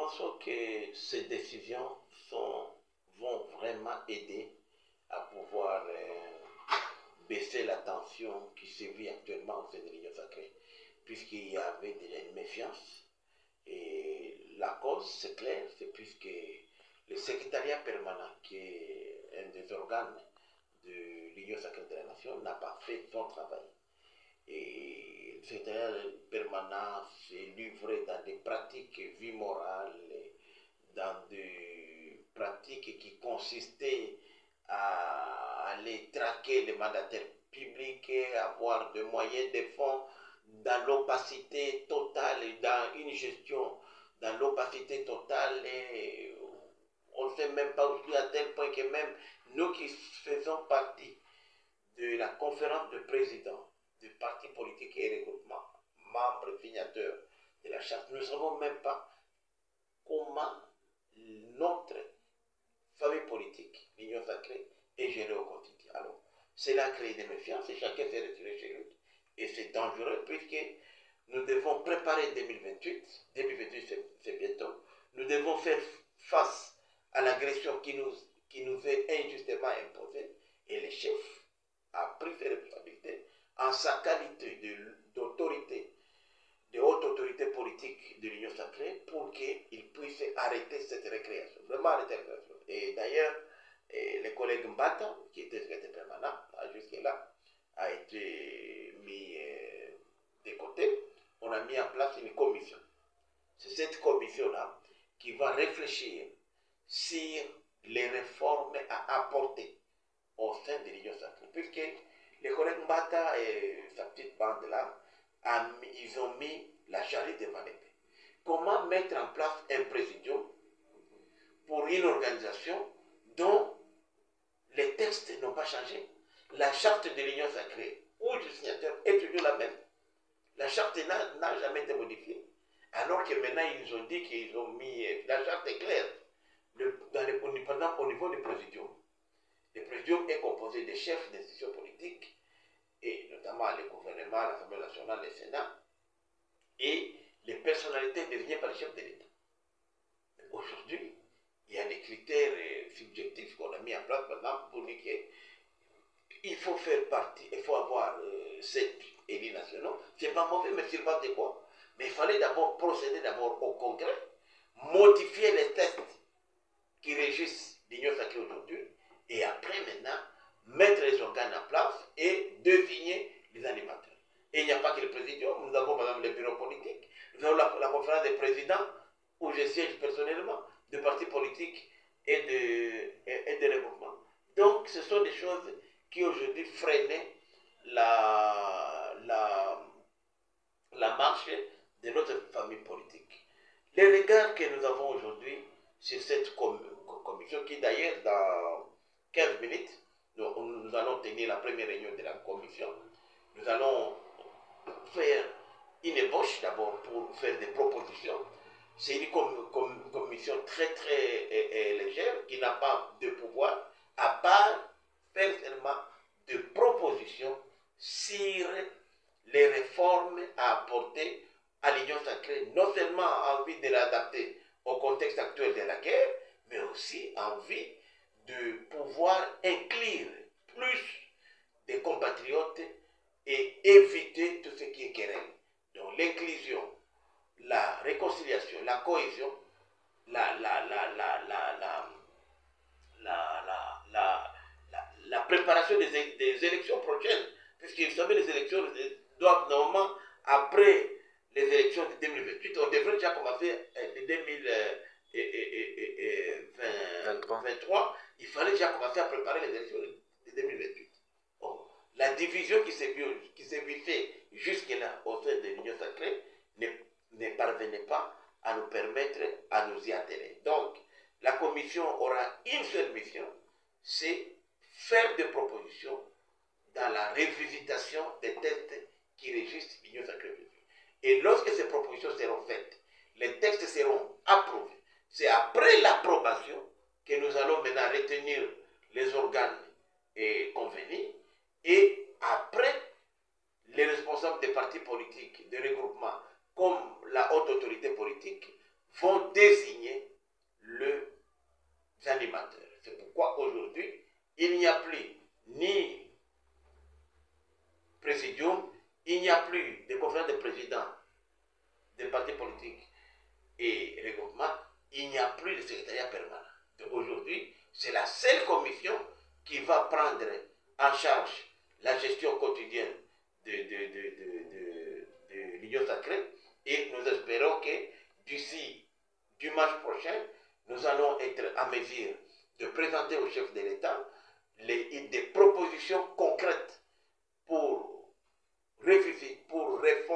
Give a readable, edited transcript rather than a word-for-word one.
pensons que ces décisions vont vraiment aider à pouvoir baisser la tension qui sévit actuellement au sein de l'Union sacrée, puisqu'il y avait déjà une méfiance. Et la cause, c'est clair, c'est puisque le secrétariat permanent, qui est un des organes de l'Union sacrée de la nation, n'a pas fait son travail. Et le secrétariat permanent s'est livré dans des pratiques morales, dans des pratiques qui consistaient à aller traquer les mandataires publics, avoir des moyens, des fonds, dans l'opacité totale et dans une gestion dans l'opacité totale. Et on ne sait même pas aujourd'hui à tel point que même nous qui faisons partie de la conférence de présidents du parti politique et regroupement, membres signateurs de la charte, nous ne savons même pas comment notre famille politique, l'Union sacrée, est gérée au quotidien. Alors, cela a créé des méfiances et chacun s'est retiré chez lui. Et c'est dangereux puisque nous devons préparer 2028. 2028, c'est bientôt. Nous devons faire face à l'agression qui nous est injustement imposée. Et le chef a pris ses responsabilités en sa qualité d'autorité, de haute autorité politique de l'Union sacrée pour qu'il puisse arrêter cette récréation. Vraiment arrêter la récréation. Et d'ailleurs, le collègue Mbata, qui était secrétaire permanent jusque-là, a été mis de côté. On a mis en place une commission. C'est cette commission-là qui va réfléchir sur les réformes à apporter au sein de l'Union sacrée. Puisque les collègues Mbata et sa petite bande-là, ils ont mis la charrue devant l'épée. Comment mettre en place un présidium pour une organisation dont les textes n'ont pas changé? La charte de l'Union sacrée, où le signateur est toujours la même. La charte n'a jamais été modifiée. Alors que maintenant, ils ont dit qu'ils ont mis... La charte est claire. Par exemple, au niveau du présidium. Le présidium est composé des chefs d'institutions politiques, et notamment le gouvernement, l'Assemblée nationale, le Sénat, et les personnalités désignées par le chef de l'État. Aujourd'hui, il y a des critères subjectifs qu'on a mis en place, par exemple, pour dire qu'il faut faire partie, il faut avoir 7 élus nationaux. C'est pas mauvais, mais sur base de quoi? Mais il fallait d'abord procéder au congrès, modifier les textes qui régissent l'Union sacrée aujourd'hui, et après maintenant, mettre les organes en place et désigner les animateurs. Et il n'y a pas que le présidium, nous avons par exemple le bureau politique, nous avons la conférence des présidents, où je siège personnellement, de partis politiques et de regroupements. Donc ce sont des choses qui aujourd'hui freinaient la marche de notre famille politique. Les regards que nous avons aujourd'hui sur cette commission, qui d'ailleurs dans 15 minutes, nous allons tenir la première réunion de la commission. Nous allons faire une ébauche d'abord pour faire des propositions. C'est une commission très légère qui n'a pas de pouvoir à part faire seulement de propositions sur les réformes à apporter à l'Union sacrée, non seulement en vue de l'adapter au contexte actuel de la guerre, mais aussi en vue de pouvoir inclure plus des compatriotes et éviter tout ce qui est querelle. Donc l'inclusion, la réconciliation, la cohésion, la préparation des élections prochaines, puisque vous savez, les élections doivent normalement, après les élections de 2028, on devrait déjà commencer en 2023, il fallait déjà commencer à préparer les élections de 2028. Bon, la division qui s'est vue jusque-là au sein de l'Union sacrée ne parvenait pas à nous permettre à nous y atteler. Donc, la commission aura une seule mission, c'est faire des propositions dans la révisitation des textes qui régissent l'Union sacrée. Et lorsque ces propositions seront faites, les textes seront approuvés. C'est après l'approbation que nous allons maintenant retenir les organes convenus, et après, les responsables des partis politiques, des regroupements, comme la haute autorité politique, vont désigner les animateurs. C'est pourquoi aujourd'hui, il n'y a plus ni présidium, il n'y a plus de conférence de présidents des partis politiques et regroupements, il n'y a plus de secrétariat permanent. Donc aujourd'hui, c'est la seule commission qui va prendre en charge la gestion quotidienne de l'Union sacrée, et nous espérons que d'ici dimanche prochain, nous allons être en mesure de présenter au chef de l'État des propositions concrètes pour réviser, pour répondre